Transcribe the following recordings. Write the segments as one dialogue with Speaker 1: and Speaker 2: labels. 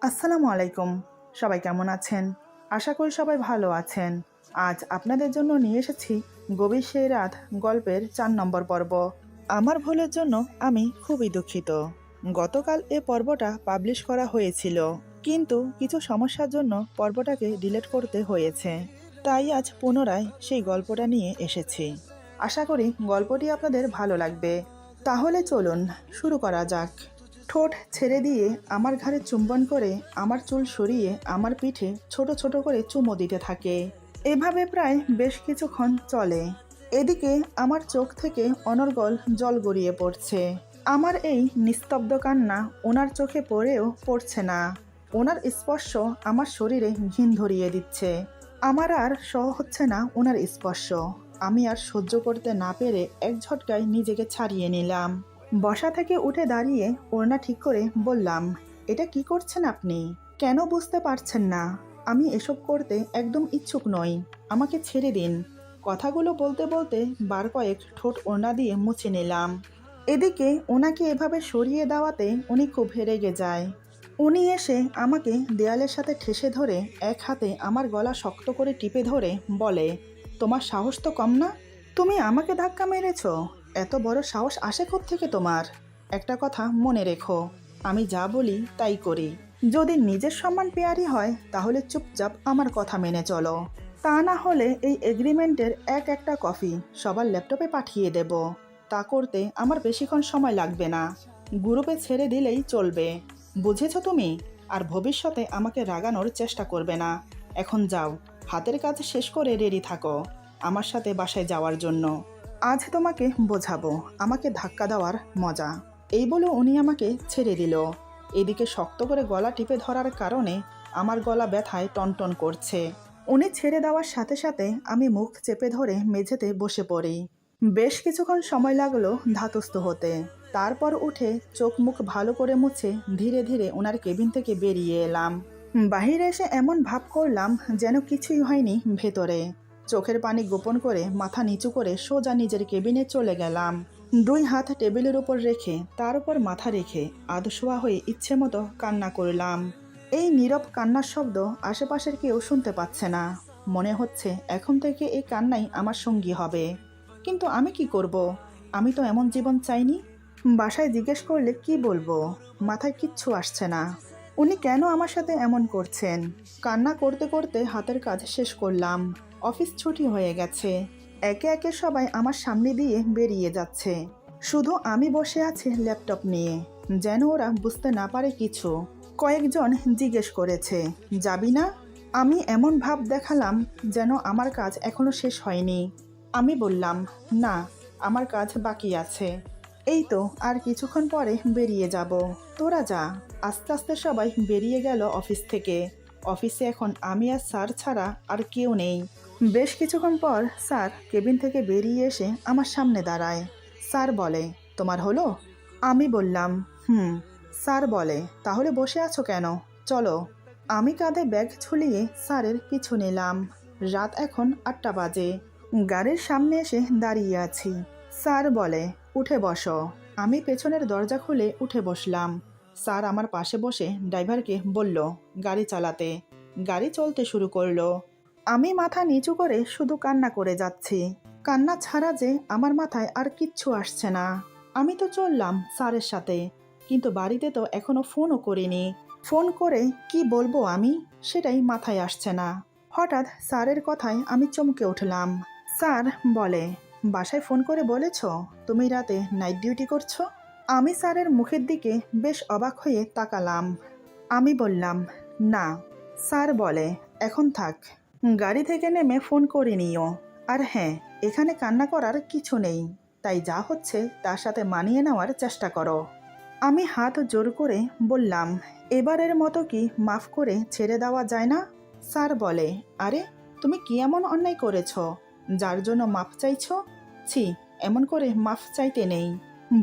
Speaker 1: আসসালামু আলাইকুম। সবাই কেমন আছেন? আশা করি সবাই ভালো আছেন। আজ আপনাদের জন্য নিয়ে এসেছি গভীর সেই রাত গল্পের ৪ নম্বর পর্ব। আমার ভুলের জন্য আমি খুবই দুঃখিত। গতকাল এ পর্বটা পাবলিশ করা হয়েছিল, কিন্তু কিছু সমস্যার জন্য পর্বটাকে ডিলিট করতে হয়েছে। তাই আজ পুনরায় সেই গল্পটা নিয়ে এসেছি। আশা করি গল্পটি আপনাদের ভালো লাগবে। তাহলে চলুন শুরু করা যাক। ঠোঁট ছেড়ে দিয়ে আমার ঘাড়ে চুম্বন করে আমার চুল সরিয়ে আমার পিঠে ছোট ছোট করে চুমো দিতে থাকে। এভাবে প্রায় বেশ কিছুক্ষণ চলে। এদিকে আমার চোখ থেকে অনর্গল জল গড়িয়ে পড়ছে। আমার এই নিস্তব্ধ কান্না ওনার চোখে পড়েও পড়ছে না। ওনার স্পর্শ আমার শরীরে ঘিন ধরিয়ে দিচ্ছে। আমার আর সহ হচ্ছে না ওনার স্পর্শ। আমি আর সহ্য করতে না পেরে এক ঝটকায় নিজেকে ছাড়িয়ে নিলাম। বসা থেকে উঠে দাঁড়িয়ে ওড়না ঠিক করে বললাম, এটা কি করছেন আপনি? কেন বুঝতে পারছেন না? আমি এসব করতে একদম ইচ্ছুক নই। আমাকে ছেড়ে দিন। কথাগুলো বলতে বলতে বার কয়েক ঠোঁট ওড়না দিয়ে মুছে নিলাম। এদিকে ওনাকে এভাবে সরিয়ে দেওয়াতে উনি খুব রেগে যায়। উনি এসে আমাকে দেয়ালের সাথে ঠেসে ধরে এক হাতে আমার গলা শক্ত করে টিপে ধরে বলে, তোমার সাহস তো কম না? তুমি আমাকে ধাক্কা মেরেছ? এত বড় সাহস আসে থেকে তোমার? একটা কথা মনে রেখো, আমি যা বলি তাই করি। যদি নিজের সম্মান পেয়ারি হয় তাহলে চুপচাপ আমার কথা মেনে চলো। তা না হলে এই এগ্রিমেন্টের একটা কপি সবার ল্যাপটপে পাঠিয়ে দেব। তা করতে আমার বেশিক্ষণ সময় লাগবে না। গ্রুপে ছেড়ে দিলেই চলবে। বুঝেছো তুমি? আর ভবিষ্যতে আমাকে রাগানোর চেষ্টা করবে না। এখন যাও, হাতের কাজ শেষ করে রেডি থাকো আমার সাথে বাসায় যাওয়ার জন্য। আজ তোমাকে বোঝাবো আমাকে ধাক্কা দেওয়ার মজা। এই বলে উনি আমাকে ছেড়ে দিল। এদিকে শক্ত করে গলা টিপে ধরার কারণে আমার গলা ব্যথায় টনটন করছে। উনি ছেড়ে দেওয়ার সাথে সাথে আমি মুখ চেপে ধরে মেঝেতে বসে পড়ি। বেশ কিছুক্ষণ সময় লাগলো ধাতস্থ হতে। তারপর উঠে চোখ মুখ ভালো করে মুছে ধীরে ধীরে ওনার কেবিন থেকে বেরিয়ে এলাম। বাহিরে এসে এমন ভাব করলাম যেন কিছুই হয়নি ভেতরে। চোখের পানি গোপন করে মাথা নিচু করে সোজা নিজের কেবিনে চলে গেলাম। 2 হাত টেবিলের উপর রেখে তার উপর মাথা রেখে আধশোয়া হয়ে ইচ্ছে মতো কান্না করলাম। এই নীরব কান্নার শব্দ আশেপাশের কেউ শুনতে পাচ্ছে না। মনে হচ্ছে এখন থেকে এই কান্নাই আমার সঙ্গী হবে। কিন্তু আমি কি করব? আমি তো এমন জীবন চাইনি। বাসায় জিজ্ঞেস করলে কি বলবো? মাথায় কিচ্ছু আসছে না। উনি কেন আমার সাথে এমন করছেন? কান্না করতে করতে হাতের কাজ শেষ করলাম। অফিস ছুটি হয়ে গেছে। একে একে সবাই আমার সামনে দিয়ে বেরিয়ে যাচ্ছে। শুধু আমি বসে আছি ল্যাপটপ নিয়ে, যেন ওরা বুঝতে না পারে কিছু। কয়েকজন জিজ্ঞেস করেছে, যাবি না? আমি এমন ভাব দেখালাম যেন আমার কাজ এখনো শেষ হয়নি। আমি বললাম, না, আমার কাজ বাকি আছে। এই তো আর কিছুক্ষণ পরে বেরিয়ে যাব। তোরা যা। আস্তে আস্তে সবাই বেরিয়ে গেল অফিস থেকে। অফিসে এখন আমি আর স্যার ছাড়া আর কেউ নেই। বেশ কিছুক্ষণ পর স্যার কেবিন থেকে বেরিয়ে এসে আমার সামনে দাঁড়ায়। স্যার বলে, তোমার হলো? আমি বললাম, হুম। স্যার বলে, তাহলে বসে আছো কেন? চলো। আমি কাঁধে ব্যাগ ঝুলিয়ে স্যারের পিছু নিলাম। রাত এখন 8টা বাজে। গাড়ির সামনে এসে দাঁড়িয়ে আছি। স্যার বলে, উঠে বসো। আমি পেছনের দরজা খুলে উঠে বসলাম। স্যার আমার পাশে বসে ড্রাইভারকে বলল গাড়ি চালাতে। গাড়ি চলতে শুরু করলো। আমি মাথা নিচু করে শুধু কান্না করে যাচ্ছি। কান্না ছাড়া যে আমার মাথায় আর কিচ্ছু আসছে না। আমি তো চললাম স্যারের সাথে, কিন্তু বাড়িতে তো এখনো ফোনও করিনি। ফোন করে কি বলবো আমি, সেটাই মাথায় আসছে না। হঠাৎ স্যারের কথায় আমি চমকে উঠলাম। স্যার বলে, বাসায় ফোন করে বলেছ তুমি রাতে নাইট ডিউটি করছো? আমি স্যারের মুখের দিকে বেশ অবাক হয়ে তাকালাম। আমি বললাম, না। স্যার বলে, এখন থাক, গাড়ি থেকে নেমে ফোন করে নিও। আর হ্যাঁ, এখানে কান্না করার কিছু নেই, তাই যা হচ্ছে তার সাথে মানিয়ে নেওয়ার চেষ্টা করো। আমি হাত জোর করে বললাম, এবারের মতো কি মাফ করে ছেড়ে দেওয়া যায় না? স্যার বলে, আরে তুমি কি এমন অন্যায় করেছ যার জন্য মাফ চাইছো? ছি, এমন করে মাফ চাইতে নেই।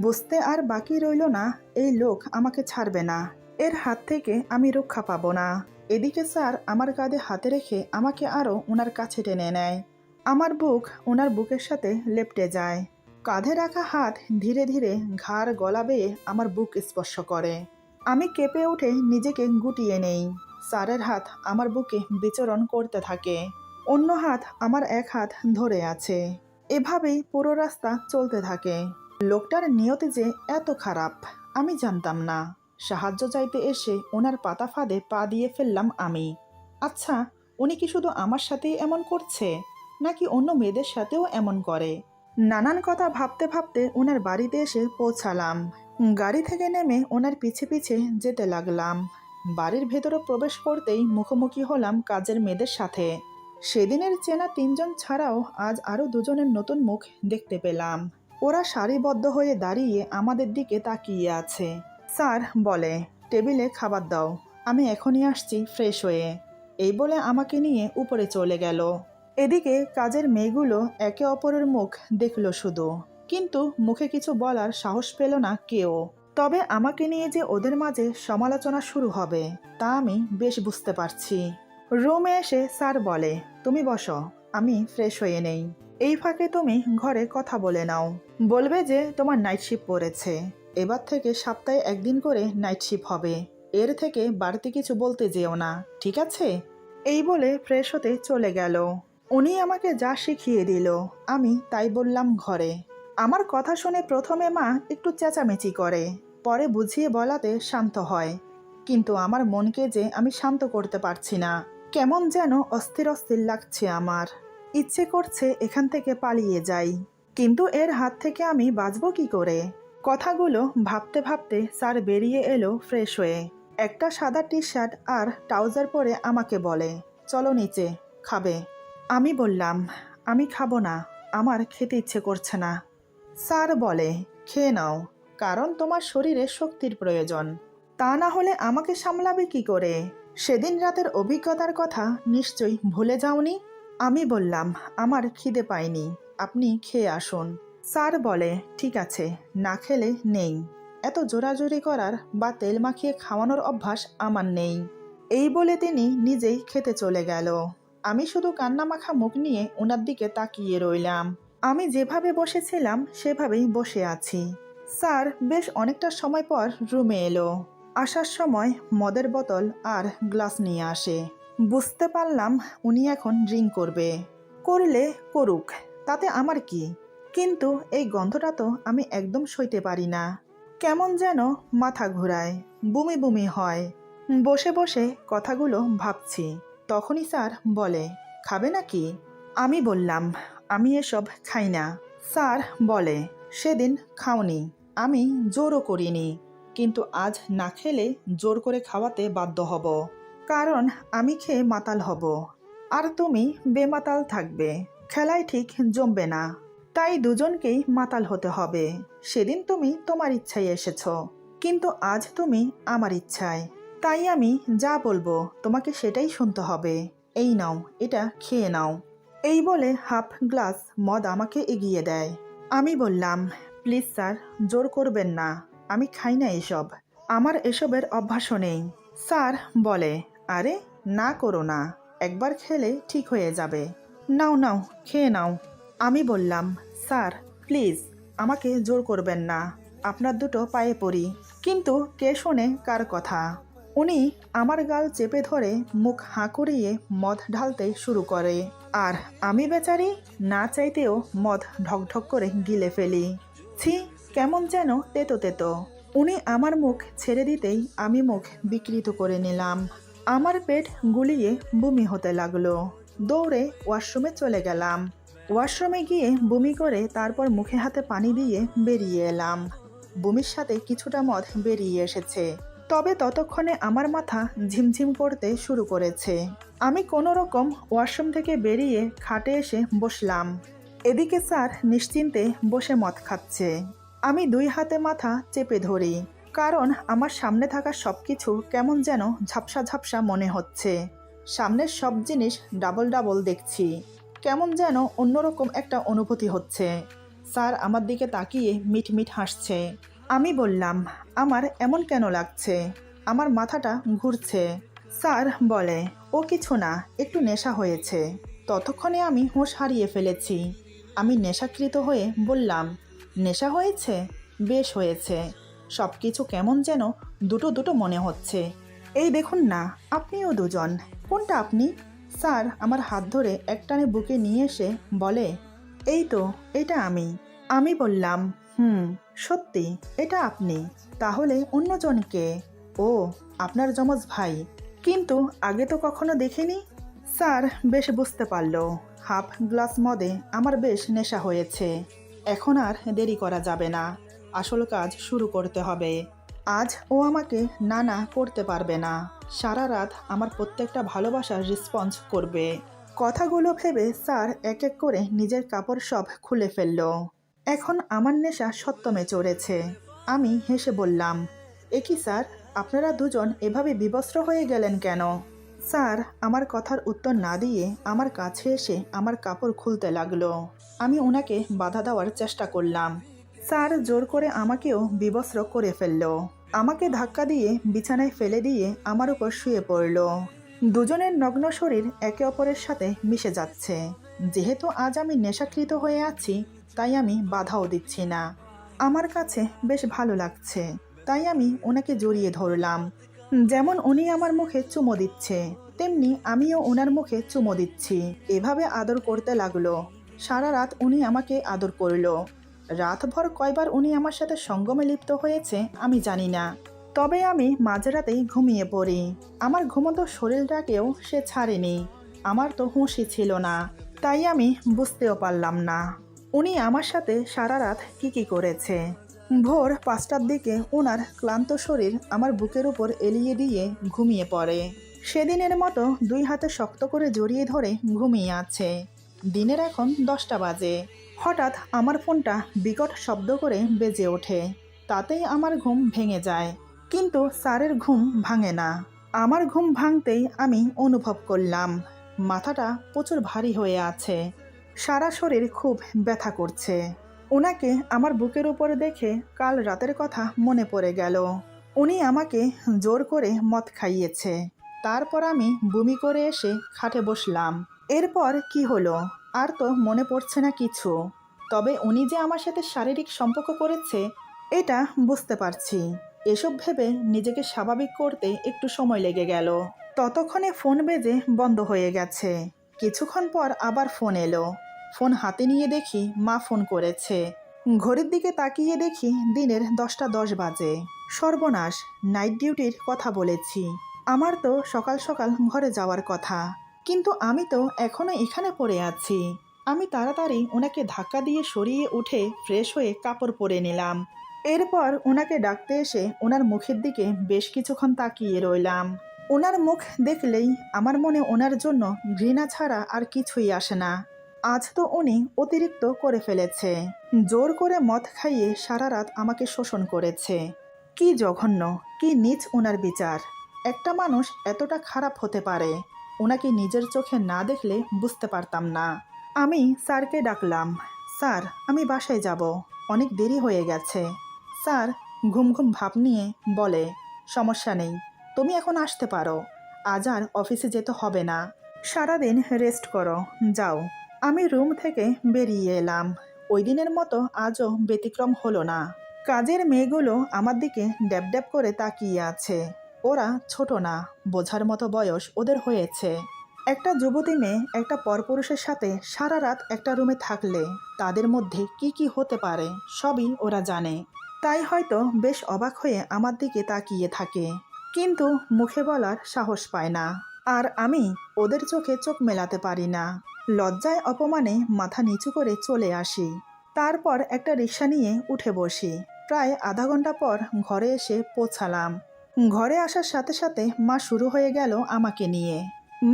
Speaker 1: বুঝতে আর বাকি রইল না, এই লোক আমাকে ছাড়বে না। এর হাত থেকে আমি রক্ষা পাবো না। এদিকে স্যার আমার কাঁধে হাতে রেখে আমাকে আরও ওনার কাছে টেনে নেয়। আমার বুক ওনার বুকের সাথে লেপ্টে যায়। কাঁধে রাখা হাত ধীরে ধীরে ঘাড় গলা বেয়ে আমার বুক স্পর্শ করে। আমি কেঁপে উঠে নিজেকে গুটিয়ে নেই। স্যারের হাত আমার বুকে বিচরণ করতে থাকে, অন্য হাত আমার এক হাত ধরে আছে। এভাবেই পুরো রাস্তা চলতে থাকে। লোকটার নিয়তি যে এত খারাপ আমি জানতাম না। সাহায্য চাইতে এসে ওনার পাতা ফাঁদে পা দিয়ে ফেললাম আমি। আচ্ছা, উনি কি শুধু আমার সাথেই এমন করছে, নাকি অন্য মেয়েদের সাথেও এমন করে? নানান কথা ভাবতে ভাবতে ওনার বাড়িতে এসে পৌঁছালাম। গাড়ি থেকে নেমে ওনার পিছে পিছে যেতে লাগলাম। বাড়ির ভেতরে প্রবেশ করতেই মুখোমুখি হলাম কাজের মেয়েদের সাথে। সেদিনের চেনা 3জন ছাড়াও আজ আরও 2জনের নতুন মুখ দেখতে পেলাম। ওরা সারিবদ্ধ হয়ে দাঁড়িয়ে আমাদের দিকে তাকিয়ে আছে। স্যার বলে, টেবিলে খাবার দাও, আমি এখনই আসছি ফ্রেশ হয়ে। এই বলে আমাকে নিয়ে উপরে চলে গেল। এদিকে কাজের মেয়েগুলো একে অপরের মুখ দেখল শুধু, কিন্তু মুখে কিছু বলার সাহস পেল না কেউ। তবে আমাকে নিয়ে যে ওদের মাঝে সমালোচনা শুরু হবে তা আমি বেশ বুঝতে পারছি। রুমে এসে স্যার বলে, তুমি বসো, আমি ফ্রেশ হয়ে নেই। এই ফাঁকে তুমি ঘরে কথা বলে নাও, বলবে যে তোমার নাইট শিফট পড়েছে। এবার থেকে সপ্তাহে 1 দিন করে নাইট শিফট হবে, এর থেকে বাড়তি কিছু বলতে যেও না, ঠিক আছে? এই বলে ফ্রেশ হতে চলে গেল। উনি আমাকে যা শিখিয়ে দিল আমি তাই বললাম ঘরে। আমার কথা শুনে প্রথমে মা একটু চেঁচামেচি করে, পরে বুঝিয়ে বলাতে শান্ত হয়। কিন্তু আমার মনকে যে আমি শান্ত করতে পারছি না। কেমন যেন অস্থির অস্থির লাগছে আমার। ইচ্ছে করছে এখান থেকে পালিয়ে যাই, কিন্তু এর হাত থেকে আমি বাঁচবো কি করে? কথাগুলো ভাবতে ভাবতে স্যার বেরিয়ে এলো ফ্রেশ হয়ে। একটা সাদা টি শার্ট আর ট্রাউজার পরে আমাকে বলে, চলো নিচে, খাবে? আমি বললাম, আমি খাবো না, আমার খেতে ইচ্ছে করছে না। স্যার বলে, খেয়ে নাও, কারণ তোমার শরীরে শক্তির প্রয়োজন, তা না হলে আমাকে সামলাবে কি করে? সেদিন রাতের অভিজ্ঞতার কথা নিশ্চয়ই ভুলে যাওনি? আমি বললাম, আমার খিদে পায়নি, আপনি খেয়ে আসুন। স্যার বলে, ঠিক আছে, না খেলে নেই। এত জোরাজুরি করার বা তেল মাখিয়ে খাওয়ানোর অভ্যাস আমার নেই। এই বলে তিনি নিজেই খেতে চলে গেল। আমি শুধু কান্নামাখা মুখ নিয়ে ওনার দিকে তাকিয়ে রইলাম। আমি যেভাবে বসেছিলাম সেভাবেই বসে আছি। স্যার বেশ অনেকটা সময় পর রুমে এলো। আসার সময় মদের বোতল আর গ্লাস নিয়ে আসে। বুঝতে পারলাম উনি এখন ড্রিঙ্ক করবে। করলে করুক, তাতে আমার কি? কিন্তু এই গন্ধটা তো আমি একদম সইতে পারি না। কেমন যেন মাথা ঘুরায়, বমি বমি হয়। বসে বসে কথাগুলো ভাবছি, তখনই স্যার বলে, খাবে নাকি? আমি বললাম, আমি এসব খাই না। স্যার বলে, সেদিন খাওনি, আমি জোরও করিনি, কিন্তু আজ না খেলে জোর করে খাওয়াতে বাধ্য হব, কারণ আমি খেয়ে মাতাল হব, আর তুমি বেমাতাল থাকবে, খেলায় ঠিক জমবে না। তাই দুজনকেই মাতাল হতে হবে। সেদিন তুমি তোমার ইচ্ছায় এসেছো, কিন্তু আজ তুমি আমার ইচ্ছায়। তাই আমি যা বলবো তোমাকে সেটাই শুনতে হবে। এই নাও, এটা খেয়ে নাও। এই বলে হাফ গ্লাস মদ আমাকে এগিয়ে দেয়। আমি বললাম, প্লিজ স্যার, জোর করবেন না, আমি খাই না এসব, আমার এসবের অভ্যাসও নেই। স্যার বলে, আরে না করো না, একবার খেলে ঠিক হয়ে যাবে, নাও নাও খেয়ে নাও। আমি বললাম, স্যার প্লিজ, আমাকে জোর করবেন না, আপনার দুটো পায়ে পড়ি। কিন্তু কে শোনে কার কথা? উনি আমার গাল চেপে ধরে মুখ হাঁ করিয়ে মদ ঢালতে শুরু করে, আর আমি বেচারি না চাইতেও মদ ঢকঢক করে গিলে ফেলি। ছি, কেমন যেন তেতো তেতো। উনি আমার মুখ ছেড়ে দিতেই আমি মুখ বিকৃত করে নিলাম। আমার পেট গুলিয়ে বমি হতে লাগলো। দৌড়ে ওয়াশরুমে চলে গেলাম। ওয়াশরুমে গিয়ে বমি করে তারপর মুখে হাতে পানি দিয়ে বেরিয়ে এলাম। বমির সাথে কিছুটা মদ বেরিয়ে এসেছে, তবে ততক্ষণে আমার মাথা ঝিমঝিম করতে শুরু করেছে। আমি কোনো রকম ওয়াশরুম থেকে বেরিয়ে খাটে এসে বসলাম। এদিকে স্যার নিশ্চিন্তে বসে মদ খাচ্ছে। আমি 2 হাতে মাথা চেপে ধরি, কারণ আমার সামনে থাকা সব কিছু কেমন যেন ঝাপসা ঝাপসা মনে হচ্ছে। সামনের সব জিনিস ডাবল ডাবল দেখছি, কেমন যেন অন্যরকম একটা অনুভূতি হচ্ছে। স্যার আমার দিকে তাকিয়ে মিটমিট হাসছে। আমি বললাম, আমার এমন কেন লাগছে? আমার মাথাটা ঘুরছে। স্যার বলে, ও কিছু না, একটু নেশা হয়েছে। ততক্ষণে আমি হুঁশ হারিয়ে ফেলেছি। আমি নেশাকৃত হয়ে বললাম, নেশা হয়েছে? বেশ হয়েছে। সব কিছু কেমন যেন দুটো দুটো মনে হচ্ছে। এই দেখুন না, আপনিও দুজন। কোনটা আপনি? স্যার আমার হাত ধরে একটানে বুকে নিয়ে এসে বলে, এই তো, এটা আমি। আমি বললাম, হুম, সত্যি এটা আপনি। তাহলে অন্যজনকে? ও, আপনার যমজ ভাই। কিন্তু আগে তো কখনো দেখিনি। স্যার বেশ বুঝতে পারল হাফ গ্লাস মদে আমার বেশ নেশা হয়েছে। এখন আর দেরি করা যাবে না, আসল কাজ শুরু করতে হবে। আজ ও আমাকে না না করতে পারবে না। সারা রাত আমার প্রত্যেকটা ভালোবাসার রেসপন্স করবে। কথাগুলো ভেবে স্যার এক এক করে নিজের কাপড় সব খুলে ফেলল। এখন আমার নেশা সত্যমে চড়েছে। আমি হেসে বললাম, এ কি স্যার, আপনারা দুজন এভাবে বিবস্ত্র হয়ে গেলেন কেন? স্যার আমার কথার উত্তর না দিয়ে আমার কাছে এসে আমার কাপড় খুলতে লাগলো। আমি ওনাকে বাধা দেওয়ার চেষ্টা করলাম। স্যার জোর করে আমাকেও বিবস্ত্র করে ফেলল। আমাকে ধাক্কা দিয়ে বিছানায় ফেলে দিয়ে আমার উপর শুয়ে পড়ল। দুজনের নগ্ন শরীর একে অপরের সাথে মিশে যাচ্ছে। যেহেতু আজ আমি নেশাকৃত হয়ে আছি, তাই আমি বাধাও দিচ্ছি না। আমার কাছে বেশ ভালো লাগছে, তাই আমি ওনাকে জড়িয়ে ধরলাম। যেমন উনি আমার মুখে চুমো দিচ্ছে, তেমনি আমিও ওনার মুখে চুমো দিচ্ছি। এভাবে আদর করতে লাগলো। সারা রাত উনি আমাকে আদর করলো। রাতভর কয়বার উনি আমার সাথে সঙ্গমে লিপ্ত হয়েছে আমি জানি না, তবে আমি মাঝরাতেই ঘুমিয়ে পড়ি। আমার ঘুমন্ত শরীরটাকেও সে ছাড়েনি। আমার তো হুঁশই ছিল না, তাই আমি বুঝতেও পারলাম না উনি আমার সাথে সারা রাত কি করেছে। ভোর 5টার দিকে ওনার ক্লান্ত শরীর আমার বুকের উপর এলিয়ে দিয়ে ঘুমিয়ে পড়ে। সেদিনের মতো দুই হাতে শক্ত করে জড়িয়ে ধরে ঘুমিয়ে আছে। দিনের এখন 10টা বাজে। হঠাৎ আমার ফোনটা বিকট শব্দ করে বেজে ওঠে। তাতেই আমার ঘুম ভেঙে যায়, কিন্তু স্যারের ঘুম ভাঙে না। আমার ঘুম ভাঙতেই আমি অনুভব করলাম মাথাটা প্রচুর ভারী হয়ে আছে। সারা শরীর খুব ব্যথা করছে। ওনাকে আমার বুকের উপর দেখে কাল রাতের কথা মনে পড়ে গেল। উনি আমাকে জোর করে মদ খাইয়েছে। তারপর আমি বমি করে এসে খাটে বসলাম। এরপর কি হলো আর তো মনে পড়ছে না কিছু। তবে উনি যে আমার সাথে শারীরিক সম্পর্ক করেছে এটা বুঝতে পারছি। এসব ভেবে নিজেকে স্বাভাবিক করতে একটু সময় লেগে গেল। ততক্ষণে ফোন বেজে বন্ধ হয়ে গেছে। কিছুক্ষণ পর আবার ফোন এলো। ফোন হাতে নিয়ে দেখি মা ফোন করেছে। ঘড়ির দিকে তাকিয়ে দেখি দিনের 10টা 10 বাজে। সর্বনাশ, নাইট ডিউটির কথা বলেছি। আমার তো সকাল সকাল ঘরে যাওয়ার কথা, কিন্তু আমি তো এখনো এখানে পড়ে আছি। আমি তাড়াতাড়ি ওনাকে ধাক্কা দিয়ে সরিয়ে উঠে ফ্রেশ হয়ে কাপড় পরে নিলাম। এরপর ওনাকে ডাকতে এসে ওনার মুখের দিকে বেশ কিছুক্ষণ তাকিয়ে রইলাম। ওনার মুখ দেখলেই আমার মনে ওনার জন্য ঘৃণা ছাড়া আর কিছুই আসে না। আজ তো উনি অতিরিক্ত করে ফেলেছে। জোর করে মদ খাইয়ে সারা রাত আমাকে শোষণ করেছে। কি জঘন্য, কি নীচ ওনার বিচার। একটা মানুষ এতটা খারাপ হতে পারে, ওনাকে নিজের চোখে না দেখলে বুঝতে পারতাম না। আমি স্যারকে ডাকলাম। স্যার, আমি বাসায় যাব, অনেক দেরি হয়ে গেছে। স্যার ঘুম ঘুম ভাব নিয়ে বলে, সমস্যা নেই, তুমি এখন আসতে পারো। আজ আর অফিসে যেতে হবে না, সারাদিন রেস্ট করো, যাও। আমি রুম থেকে বেরিয়ে এলাম। ওই দিনের মতো আজও ব্যতিক্রম হলো না। কাজের মেয়েগুলো আমার দিকে ড্যাব ড্যাব করে তাকিয়ে আছে। ওরা ছোট না, বোঝার মতো বয়স ওদের হয়েছে। একটা যুবতী মেয়ে একটা পরপুরুষের সাথে সারা রাত একটা রুমে থাকলে তাদের মধ্যে কি হতে পারে সবই ওরা জানে। তাই হয়তো বেশ অবাক হয়ে আমার দিকে তাকিয়ে থাকে, কিন্তু মুখে বলার সাহস পায় না। আর আমি ওদের চোখে চোখ মেলাতে পারি না। লজ্জায় অপমানে মাথা নিচু করে চলে আসি। তারপর একটা রিক্সা নিয়ে উঠে বসি। প্রায় আধা ঘন্টা পর ঘরে এসে পৌঁছালাম। ঘরে আসার সাথে সাথে মা শুরু হয়ে গেল আমাকে নিয়ে।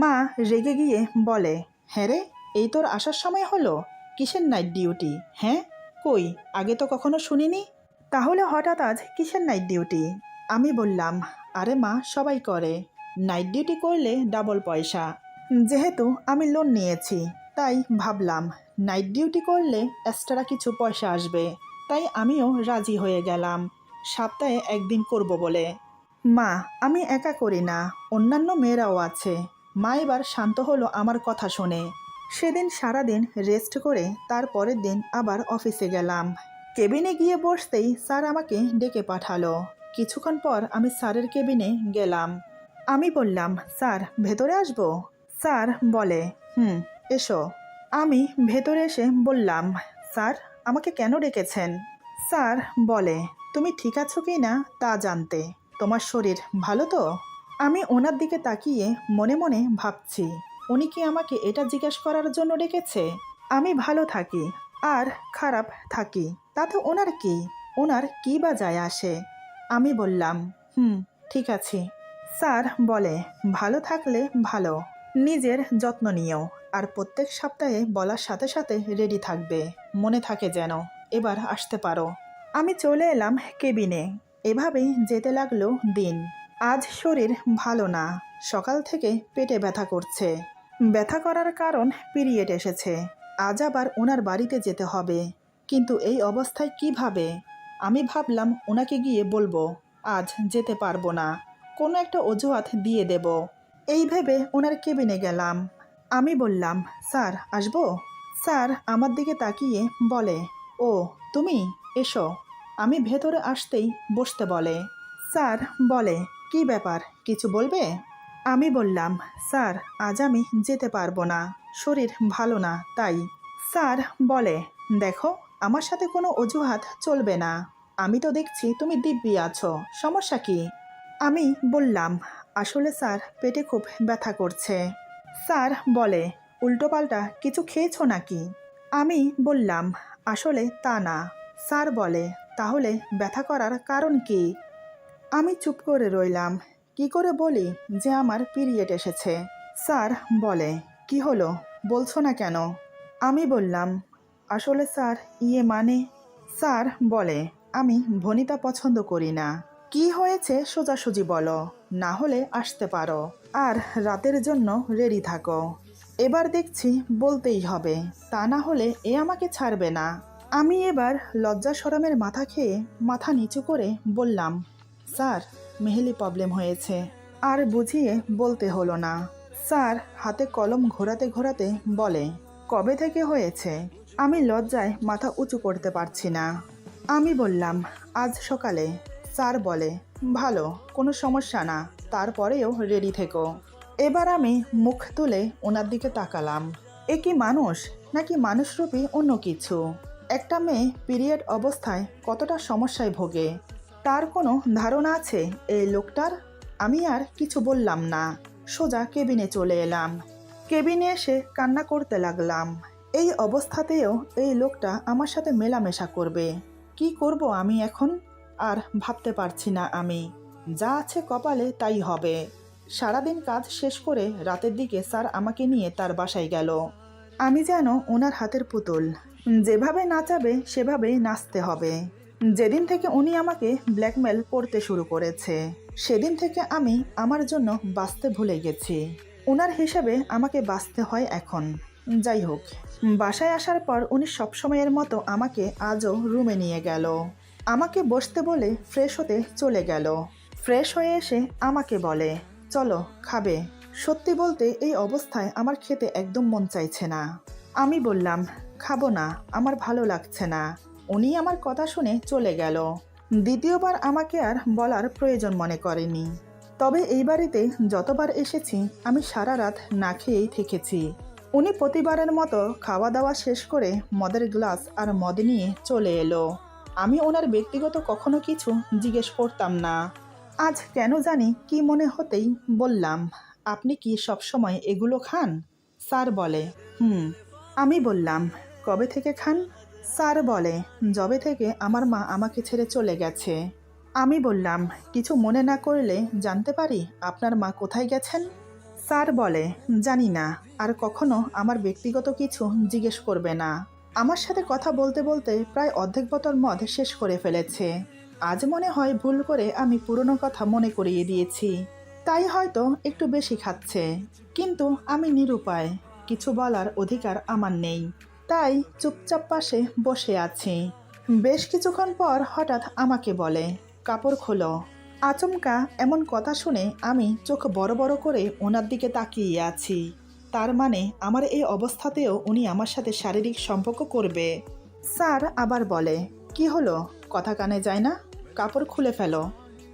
Speaker 1: মা রেগে গিয়ে বলে, হ্যাঁ রে, এই তোর আসার সময় হলো? কিসের নাইট ডিউটি? হ্যাঁ, কই আগে তো কখনো শুনিনি। তাহলে হঠাৎ আজ কিসের নাইট ডিউটি? আমি বললাম, আরে মা, সবাই করে, নাইট ডিউটি করলে ডাবল পয়সা। যেহেতু আমি লোন নিয়েছি, তাই ভাবলাম নাইট ডিউটি করলে এক্সট্রা কিছু পয়সা আসবে, তাই আমিও রাজি হয়ে গেলাম সপ্তাহে একদিন করব বলে। মা, আমি একা করি না, অন্যান্য মেয়েরাও আছে। মা এবার শান্ত হলো আমার কথা শুনে। সেদিন সারাদিন রেস্ট করে তার পরের দিন আবার অফিসে গেলাম। কেবিনে গিয়ে বসতেই স্যার আমাকে ডেকে পাঠালো। কিছুক্ষণ পর আমি স্যারের কেবিনে গেলাম। আমি বললাম, স্যার ভেতরে আসবো? স্যার বলে, এসো। আমি ভেতরে এসে বললাম, স্যার আমাকে কেন ডেকেছেন? স্যার বলে, তুমি ঠিক আছো কি না তা জানতে। তোমার শরীর ভালো তো? আমি ওনার দিকে তাকিয়ে মনে মনে ভাবছি, উনি কি আমাকে এটা জিজ্ঞেস করার জন্য ডেকেছে? আমি ভালো থাকি আর খারাপ থাকি তাতে ওনার কি? ওনার কি বা যায় আসে? আমি বললাম, ঠিক আছে। স্যার বলে, ভালো থাকলে ভালো, নিজের যত্ন নিও, আর প্রত্যেক সপ্তাহে বলার সাথে সাথে রেডি থাকবে, মনে থাকে যেন। এবার আসতে পারো। আমি চলে এলাম কেবিনে। এভাবেই যেতে লাগলো দিন। আজ শরীর ভালো না, সকাল থেকে পেটে ব্যথা করছে। ব্যথা করার কারণ পিরিয়ড এসেছে। আজ আবার ওনার বাড়িতে যেতে হবে, কিন্তু এই অবস্থায় কিভাবে? আমি ভাবলাম ওনাকে গিয়ে বলবো আজ যেতে পারবো না, কোনো একটা অজুহাত দিয়ে দেব। এই ভেবে ওনার কেবিনে গেলাম। আমি বললাম, স্যার আসবো? স্যার আমার দিকে তাকিয়ে বলে, ও তুমি, এসো। আমি ভেতরে আসতেই বসতে বলে। স্যার বলে, কি ব্যাপার, কিছু বলবে? আমি বললাম, স্যার আজ আমি যেতে পারবো না, শরীর ভালো না তাই। স্যার বলে, দেখো আমার সাথে কোনো অজুহাত চলবে না। আমি তো দেখছি তুমি দিব্যি আছো, সমস্যা কি? আমি বললাম, আসলে স্যার পেটে খুব ব্যথা করছে। স্যার বলে, উল্টোপাল্টা কিছু খেয়েছো নাকি? আমি বললাম, আসলে তা না। স্যার বলে, তাহলে ব্যথা করার কারণ কি? আমি চুপ করে রইলাম। কি করে বলি যে আমার পিরিয়ড এসেছে? স্যার বলে, কি হলো, বলছো না কেন? আমি বললাম, আসলে স্যার মানে। স্যার বলে, আমি ভনিতা পছন্দ করি না। কি হয়েছে সোজাসুজি বলো, না হলে আসতে পারো, আর রাতের জন্য রেডি থাকো। এবার দেখছি বলতেই হবে, তা না হলে এ আমাকে ছাড়বে না। আমি এবার লজ্জা শরমের মাথা খেয়ে মাথা নিচু করে বললাম, স্যার মেহেলি প্রবলেম হয়েছে। আর বুঝিয়ে বলতে হলো না। স্যার হাতে কলম ঘোরাতে ঘোরাতে বলে, কবে থেকে হয়েছে? আমি লজ্জায় মাথা উঁচু করতে পারছি না। আমি বললাম, আজ সকালে। স্যার বলে, ভালো, কোনো সমস্যা না, তারপরেও রেডি থেকো। এবার আমি মুখ তুলে ওনার দিকে তাকালাম। এ কি মানুষ, নাকি মানুষরূপী অন্য কিছু? একটা মেয়ে পিরিয়ড অবস্থায় কতটা সমস্যায় ভোগে, তার কোনো ধারণা আছে এই লোকটার? আমি আর কিছু বললাম না, সোজা কেবিনে চলে এলাম। কেবিনে এসে কান্না করতে লাগলাম। এই অবস্থাতেও এই লোকটা আমার সাথে মেলামেশা করবে, কি করব আমি এখন? আর ভাবতে পারছি না আমি, যা আছে কপালে তাই হবে। সারাদিন কাজ শেষ করে রাতের দিকে স্যার আমাকে নিয়ে তার বাসায় গেল। আমি যেন ওনার হাতের পুতুল, যেভাবে নাচাবে সেভাবেই নাচতে হবে। যেদিন থেকে উনি আমাকে ব্ল্যাকমেল করতে শুরু করেছে, সেদিন থেকে আমি আমার জন্য বাঁচতে ভুলে গেছি। ওনার হিসেবে আমাকে বাঁচতে হয় এখন। যাই হোক, বাসায় আসার পর উনি সবসময়ের মতো আমাকে আজও রুমে নিয়ে গেল। আমাকে বসতে বলে ফ্রেশ হতে চলে গেল। ফ্রেশ হয়ে এসে আমাকে বলে, চলো খাবে। সত্যি বলতে এই অবস্থায় আমার খেতে একদম মন চাইছে না। আমি বললাম, খাবো না, আমার ভালো লাগছে না। উনি আমার কথা শুনে চলে গেল। দ্বিতীয়বার আমাকে আর বলার প্রয়োজন মনে করেনি। তবে এই বাড়িতে যতবার এসেছি আমি সারা রাত না খেয়েই থেকেছি। উনি প্রতিবারের মতো খাওয়া দাওয়া শেষ করে মদের গ্লাস আর মদ নিয়ে চলে এলো। আমি ওনার ব্যক্তিগত কখনো কিছু জিজ্ঞেস করতাম না। আজ কেন জানি কি মনে হতেই বললাম, আপনি কি সবসময় এগুলো খান? স্যার বলে, আমি বললাম, কবে থেকে খান? স্যার বলে, যবে থেকে আমার মা আমাকে ছেড়ে চলে গেছে। আমি বললাম, কিছু মনে না করলে জানতে পারি আপনার মা কোথায় গেছেন? স্যার বলে, জানি না, আর কখনো আমার ব্যক্তিগত কিছু জিজ্ঞেস করবে না। আমার সাথে কথা বলতে বলতে প্রায় অর্ধেক বোতল মদ শেষ করে ফেলেছে। আজ মনে হয় ভুল করে আমি পুরনো কথা মনে করিয়ে দিয়েছি, তাই হয়তো একটু বেশি খাচ্ছে। কিন্তু আমি নিরুপায়, কিছু বলার অধিকার আমার নেই, তাই চুপচাপ পাশে বসে আছি। বেশ কিছুক্ষণ পর হঠাৎ আমাকে বলে, কাপড় খোলো। আচমকা এমন কথা শুনে আমি চোখ বড় বড় করে ওনার দিকে তাকিয়ে আছি। তার মানে আমার এই অবস্থাতেও উনি আমার সাথে শারীরিক সম্পর্ক করবে। স্যার আবার বলে, কি হলো, কথা কানে যায় না? কাপড় খুলে ফেলো।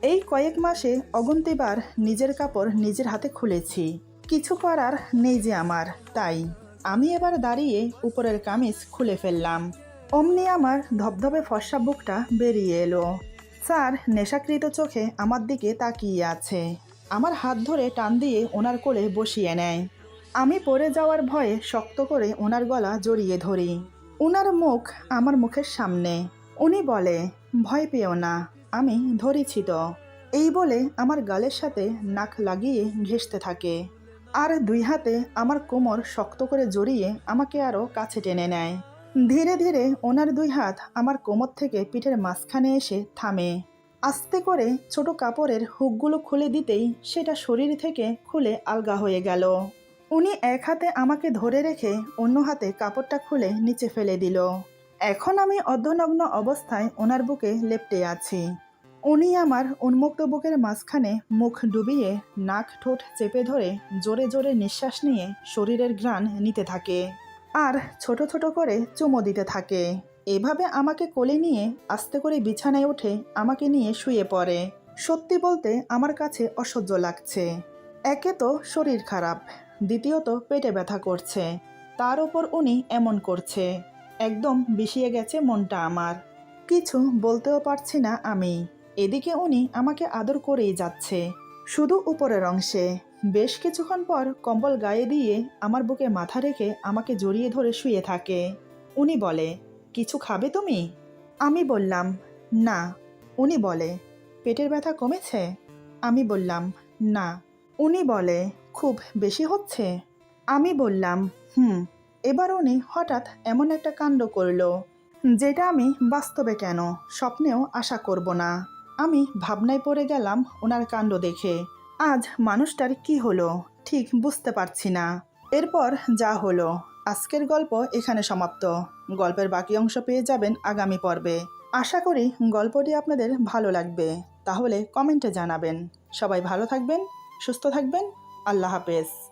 Speaker 1: এই কয়েক মাসে অগুন্তিবার নিজের কাপড় নিজের হাতে খুলেছি। কিছু করার নেই যে আমার, তাই আমি এবার দাঁড়িয়ে উপরের কামিজ খুলে ফেললাম। অমনি আমার ধবধবে ফর্সা বুকটা বেরিয়ে এলো। স্যার নেশাকৃত চোখে আমার দিকে তাকিয়ে আছে। আমার হাত ধরে টান দিয়ে ওনার কোলে বসিয়ে নেয়। আমি পড়ে যাওয়ার ভয়ে শক্ত করে ওনার গলা জড়িয়ে ধরি। ওনার মুখ আমার মুখের সামনে। উনি বলে, ভয় পেও না, আমি ধরেছি তো। এই বলে আমার গালের সাথে নাক লাগিয়ে ঘেঁষতে থাকে। আর দুই হাতে আমার কোমর শক্ত করে জড়িয়ে আমাকে আরও কাছে টেনে নেয়। ধীরে ধীরে ওনার দুই হাত আমার কোমর থেকে পিঠের মাঝখানে এসে থামে। আস্তে করে ছোট কাপড়ের হুকগুলো খুলে দিতেই সেটা শরীর থেকে খুলে আলগা হয়ে গেল। উনি এক হাতে আমাকে ধরে রেখে অন্য হাতে কাপড়টা খুলে নিচে ফেলে দিল। এখন আমি অর্ধনগ্ন অবস্থায় ওনার বুকে লেপ্টে আছি। উনি আমার উন্মুক্ত বুকের মাঝখানে মুখ ডুবিয়ে নাক ঠোঁট চেপে ধরে জোরে জোরে নিঃশ্বাস নিয়ে শরীরের ঘ্রাণ নিতে থাকে আর ছোট ছোট করে চুমো দিতে থাকে। এভাবে আমাকে কোলে নিয়ে আস্তে করে বিছানায় উঠে আমাকে নিয়ে শুয়ে পড়ে। সত্যি বলতে আমার কাছে অসহ্য লাগছে। একে তো শরীর খারাপ, দ্বিতীয়ত পেটে ব্যথা করছে, তার ওপর উনি এমন করছে। একদম বিষিয়ে গেছে মনটা আমার। কিছু বলতেও পারছি না আমি। এদিকে উনি আমাকে আদর করেই যাচ্ছে, শুধু উপরের অংশে। বেশ কিছুক্ষণ পর কম্বল গায়ে দিয়ে আমার বুকে মাথা রেখে আমাকে জড়িয়ে ধরে শুয়ে থাকে। উনি বলে, কিছু খাবে তুমি? আমি বললাম, না। উনি বলে, পেটের ব্যথা কমেছে? আমি বললাম, না। উনি বলে, খুব বেশি হচ্ছে? আমি বললাম, হুম। এবার উনি হঠাৎ এমন একটা কাণ্ড করলো যেটা আমি বাস্তবে কেন স্বপ্নেও আশা করব না। আমি ভাবনায় পড়ে গেলাম ওনার কাণ্ড দেখে। আজ মানুষটার কি হলো ঠিক বুঝতে পারছি না। এরপর যা হলো, আজকের গল্প এখানে সমাপ্ত। গল্পের বাকি অংশ পেয়ে যাবেন আগামী পর্বে। আশা করি গল্পটি আপনাদের ভালো লাগবে। তাহলে কমেন্টে জানাবেন। সবাই ভালো থাকবেন, সুস্থ থাকবেন। আল্লাহ হাফেজ।